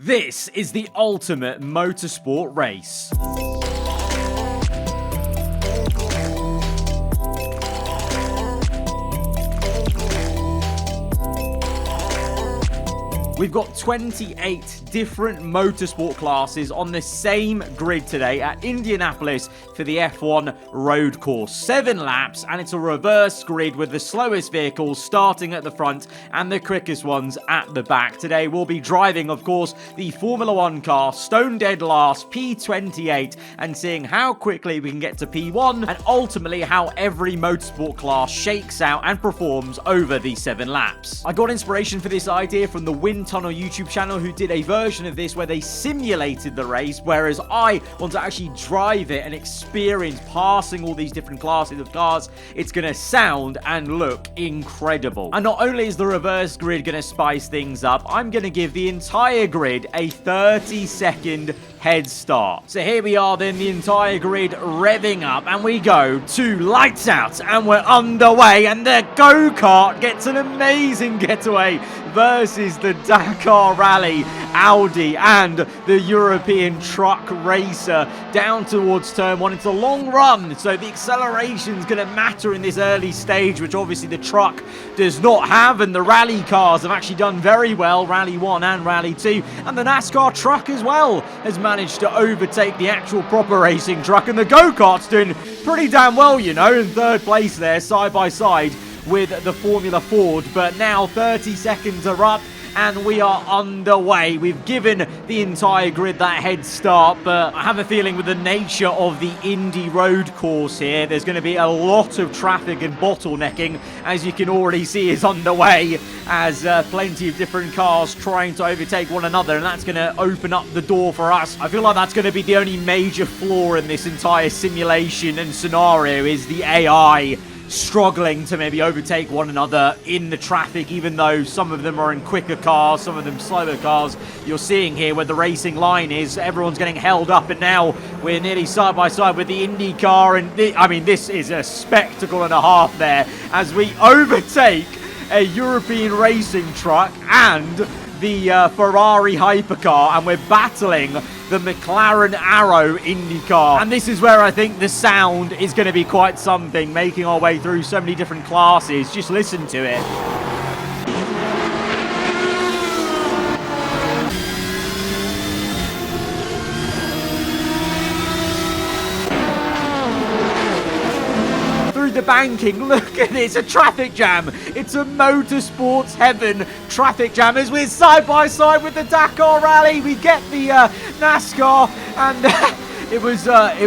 This is the ultimate motorsport race. We've got 28 different motorsport classes on the same grid today at Indianapolis for the F1 road course. 7 laps, and it's a reverse grid with the slowest vehicles starting at the front and the quickest ones at the back. Today we'll be driving, of course, the Formula 1 car, stone dead last, P28, and seeing how quickly we can get to P1 and ultimately how every motorsport class shakes out and performs over these 7 laps. I got inspiration for this idea from the Wind Tunnel YouTube channel, who did a version of this where they simulated the race, whereas I want to actually drive it and experience passing all these different classes of cars. It's going to sound and look incredible. And not only is the reverse grid going to spice things up, I'm going to give the entire grid a 30-second head start. So here we are then, the entire grid revving up, and we go to lights out, and we're underway, and the go-kart gets an amazing getaway versus the Dakar Rally Audi and the European truck racer down towards turn 1. It's a long run, so the acceleration's going to matter in this early stage, which obviously the truck does not have, and the rally cars have actually done very well, Rally 1 and Rally 2, and the NASCAR truck as well has managed to overtake the actual proper racing truck, and the go-kart's doing pretty damn well, you know, in third place there, side by side with the Formula Ford. But now 30 seconds are up and we are underway. We've given the entire grid that head start, but I have a feeling with the nature of the Indy road course here, there's going to be a lot of traffic and bottlenecking, as you can already see is underway, as plenty of different cars trying to overtake one another, and that's going to open up the door for us. I feel like that's going to be the only major flaw in this entire simulation and scenario, is the AI struggling to maybe overtake one another in the traffic, even though some of them are in quicker cars, some of them slower cars. You're seeing here where the racing line is, everyone's getting held up, and now we're nearly side by side with the Indycar, and I mean, this is a spectacle and a half there as we overtake a European racing truck and the Ferrari Hypercar, and we're battling the McLaren Arrow Indycar. And this is where I think the sound is going to be quite something, making our way through so many different classes. Just listen to it. The banking, look at this, a traffic jam. It's a motorsports heaven traffic jam as we're side by side with the Dakar Rally. We get the NASCAR, and it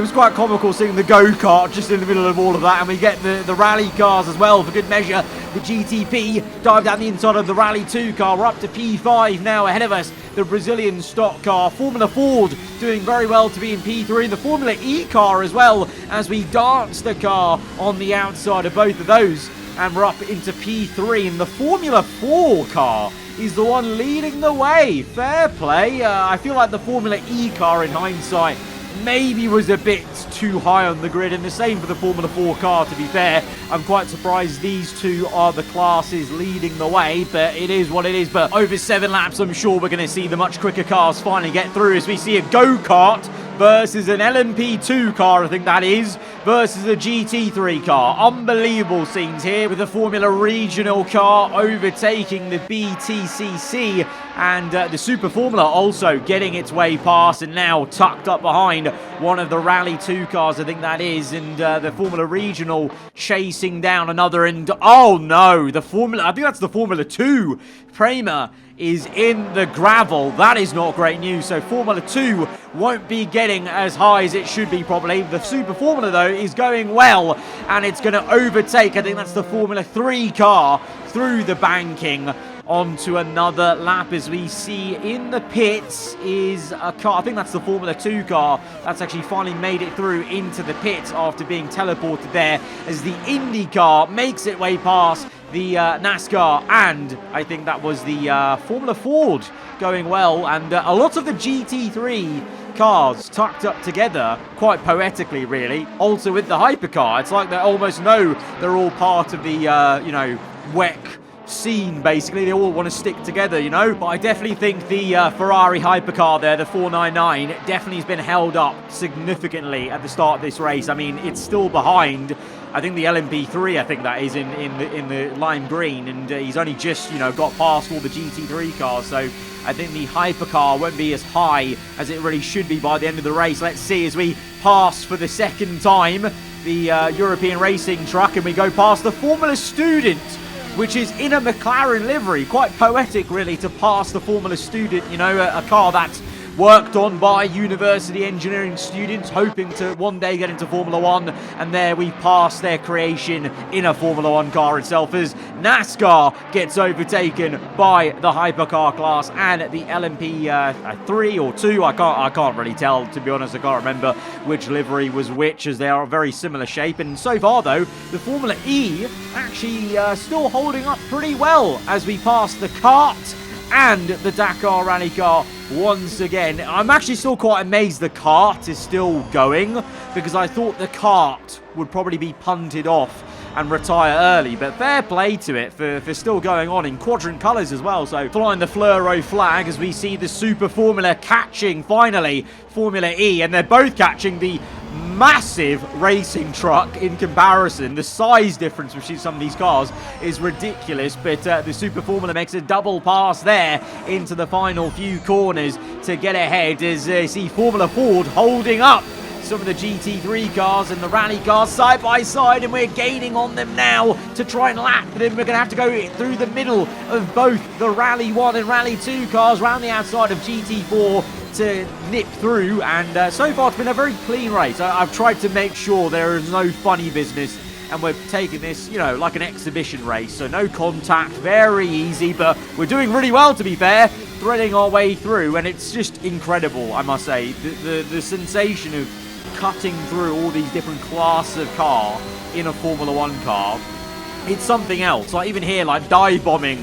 was quite comical seeing the go-kart just in the middle of all of that, and we get the rally cars as well for good measure. The GTP dive down the inside of the Rally 2 car. We're up to P5 now. Ahead of us, the Brazilian stock car. Formula Ford doing very well to be in P3. The Formula E car as well, as we dance the car on the outside of both of those. And we're up into P3. And the Formula 4 car is the one leading the way. Fair play. I feel like the Formula E car, in hindsight, maybe was a bit too high on the grid, and the same for the Formula 4 car, to be fair. I'm quite surprised these two are the classes leading the way, but it is what it is. But over 7 laps, I'm sure we're going to see the much quicker cars finally get through, as we see a go-kart versus an LMP2 car, I think that is, versus a GT3 car. Unbelievable scenes here with the Formula Regional car overtaking the BTCC, and the Super Formula also getting its way past and now tucked up behind one of the Rally 2 cars, I think that is, and the Formula Regional chasing down another, and oh no, the Formula, I think that's the Formula 2 Prema is in the gravel. That is not great news. So Formula 2 won't be getting as high as it should be probably. The Super Formula though is going well, and it's going to overtake, I think that's the Formula 3 car, through the banking onto another lap. As we see in the pits is a car, I think that's the Formula 2 car, that's actually finally made it through into the pits after being teleported there, as the Indycar makes its way past the NASCAR, and I think that was the Formula Ford going well, and a lot of the GT3 cars tucked up together quite poetically, really. Also with the Hypercar, it's like they almost know they're all part of the, you know, WEC scene, basically. They all want to stick together, you know? But I definitely think the Ferrari Hypercar there, the 499, definitely has been held up significantly at the start of this race. I mean, it's still behind, I think, the LMP3, I think that is in the lime green, and he's only just, you know, got past all the GT3 cars, so I think the Hypercar won't be as high as it really should be by the end of the race. Let's see as we pass for the second time the European racing truck, and we go past the Formula Student, which is in a McLaren livery. Quite poetic, really, to pass the Formula Student, you know, a car that's worked on by university engineering students hoping to one day get into Formula 1, and there we pass their creation in a Formula 1 car itself as NASCAR gets overtaken by the Hypercar class and the LMP 3 or 2. I can't really tell, to be honest. I can't remember which livery was which, as they are a very similar shape. And so far, though, the Formula E actually still holding up pretty well as we pass the kart and the Dakar Rally car once again. I'm actually still quite amazed the kart is still going, because I thought the kart would probably be punted off and retire early, but fair play to it for still going on in quadrant colours as well. So flying the fluoro flag as we see the Super Formula catching, finally, Formula E, and they're both catching the massive racing truck in comparison. The size difference between some of these cars is ridiculous, but the Super Formula makes a double pass there into the final few corners to get ahead as see Formula Ford holding up some of the GT3 cars and the rally cars side by side, and we're gaining on them now to try and lap them. We're going to have to go through the middle of both the Rally 1 and Rally 2 cars round the outside of GT4 to nip through, and so far it's been a very clean race. I've tried to make sure there is no funny business, and we're taking this, you know, like an exhibition race, so no contact, very easy, but we're doing really well, to be fair, threading our way through, and it's just incredible, I must say, the sensation of cutting through all these different classes of car in a Formula 1 car. It's something else. Like even here, like dive bombing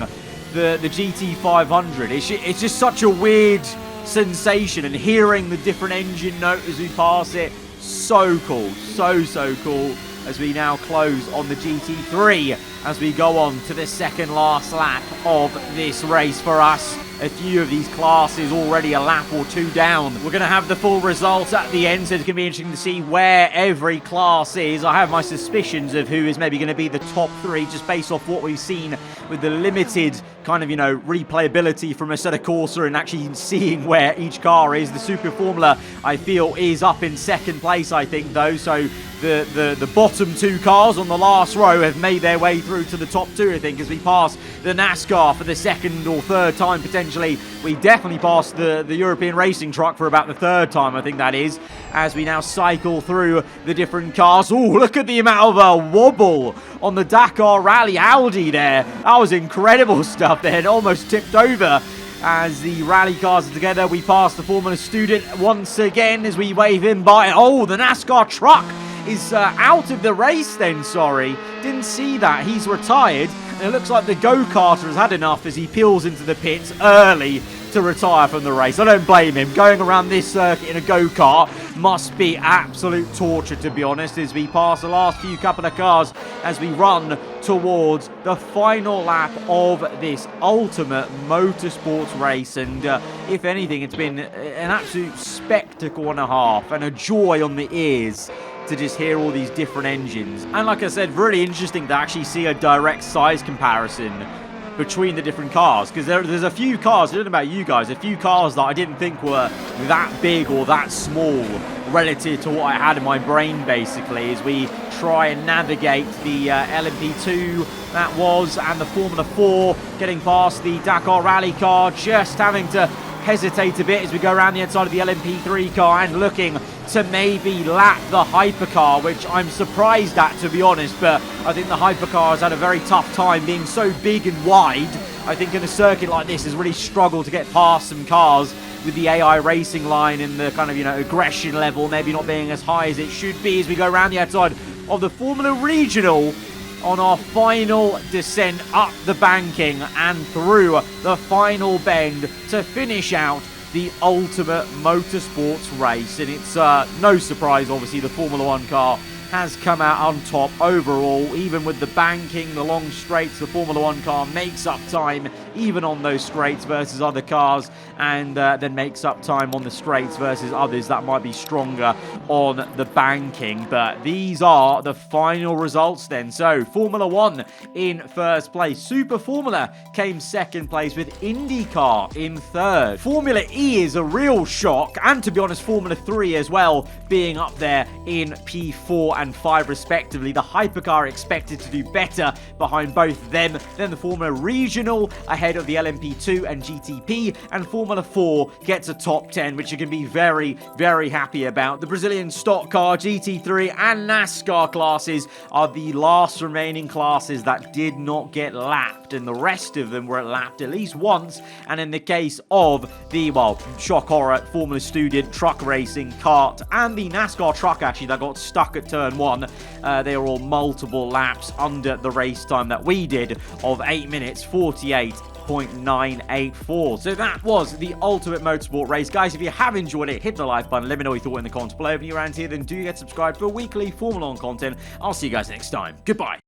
the GT500. It's just such a weird sensation, and hearing the different engine note as we pass it, so cool, so cool, as we now close on the GT3 as we go on to the second last lap of this race for us. A few of these classes already a lap or two down. We're going to have the full results at the end, so it's going to be interesting to see where every class is. I have my suspicions of who is maybe going to be the top three, just based off what we've seen with the limited kind of, you know, replayability from Assetto Corsa and actually seeing where each car is. The Super Formula, I feel, is up in second place, I think, though, so the bottom two cars on the last row have made their way through to the top two, I think, as we pass the NASCAR for the second or third time, potentially. We definitely passed the European racing truck for about the third time, I think that is, as we now cycle through the different cars. Oh, look at the amount of wobble on the Dakar Rally Audi there. That was incredible stuff there. It almost tipped over as the rally cars are together. We pass the Formula Student once again as we wave in by. Oh, the NASCAR truck is out of the race then, sorry. Didn't see that. He's retired. And it looks like the go-karter has had enough as he peels into the pits early to retire from the race. I don't blame him. Going around this circuit in a go-kart must be absolute torture, to be honest, as we pass the last few couple of cars as we run towards the final lap of this ultimate motorsports race. And if anything, it's been an absolute spectacle and a half, and a joy on the ears to just hear all these different engines. And like I said, really interesting to actually see a direct size comparison between the different cars, because there's a few cars, I don't know about you guys, a few cars that I didn't think were that big or that small relative to what I had in my brain, basically, as we try and navigate the LMP2 that was, and the Formula 4, getting past the Dakar Rally car, just having to hesitate a bit as we go around the inside of the LMP3 car and looking to maybe lap the Hypercar, which I'm surprised at, to be honest, but I think the Hypercar has had a very tough time being so big and wide. I think in a circuit like this has really struggled to get past some cars with the AI racing line and the kind of, you know, aggression level maybe not being as high as it should be, as we go around the outside of the Formula Regional on our final descent up the banking and through the final bend to finish out the ultimate motorsports race. And it's no surprise, obviously, the Formula 1 car has come out on top overall. Even with the banking, the long straights, the Formula 1 car makes up time even on those straights versus other cars, and then makes up time on the straights versus others that might be stronger on the banking. But these are the final results then. So Formula 1 in first place. Super Formula came second place with IndyCar in third. Formula E is a real shock, and to be honest, Formula 3 as well, being up there in P4 and 5 respectively. The Hypercar expected to do better behind both them. Then the Formula Regional ahead of the LMP2 and GTP, and Formula 4 gets a top 10, which you can be very, very happy about. The Brazilian Stock Car, GT3 and NASCAR classes are the last remaining classes that did not get lapped, and the rest of them were lapped at least once. And in the case of the, well, shock horror, Formula Student, truck racing, kart, and the NASCAR truck actually that got stuck at turn 1, they were all multiple laps under the race time that we did of 8 minutes 48.984. So that was the ultimate motorsport race. Guys, if you have enjoyed it, hit the like button. Let me know what you thought in the comments below. If you're around here, then do get subscribed for weekly Formula 1 content. I'll see you guys next time. Goodbye.